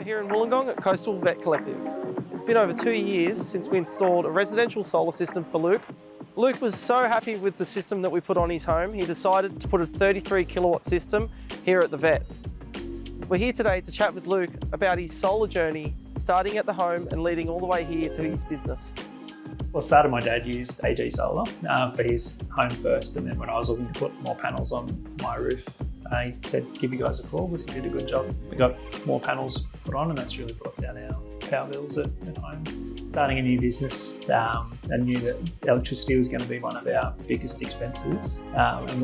We're here in Wollongong at Coastal Vet Collective. It's been over 2 years since we installed a residential solar system for Luke. Luke was so happy with the system that we put on his home, he decided to put a 33 kilowatt system here at the vet. We're here today to chat with Luke about his solar journey, starting at the home and leading all the way here to his business. Well, started my dad used AG Solar for his home first, and then when I was looking to put more panels on my roof, he said, give you guys a call because he did a good job. We got more panels put on, and that's really brought down our power bills at home. Starting a new business, I knew that electricity was going to be one of our biggest expenses, and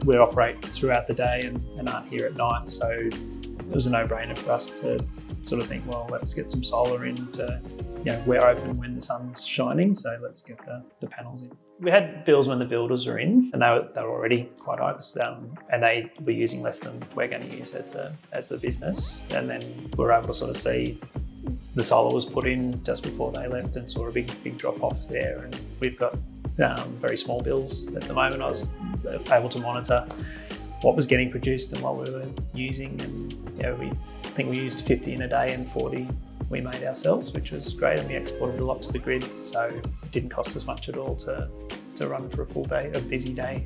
we operate throughout the day and aren't here at night, so it was a no-brainer for us to sort of think, well, let's get some solar in to, we're open when the sun's shining, so let's get the panels in. We had bills when the builders were in, and they were already quite high, and they were using less than we're going to use as the business. And then we were able to sort of see the solar was put in just before they left, and saw a big drop off there. And we've got very small bills at the moment. I was able to monitor what was getting produced and what we were using, and I think we used 50 in a day and 40 we made ourselves, which was great, and we exported a lot to the grid, so it didn't cost us much at all to run for a full day, a busy day.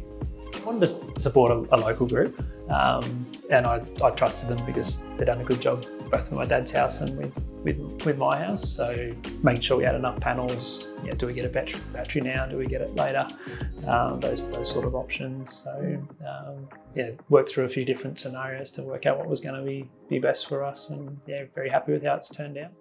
I wanted to support a local group, and I trusted them because they'd done a good job both with my dad's house and with my house. So making sure we had enough panels. Do we get a battery now? Do we get it later? Those sort of options. So worked through a few different scenarios to work out what was going to be best for us, and very happy with how it's turned out.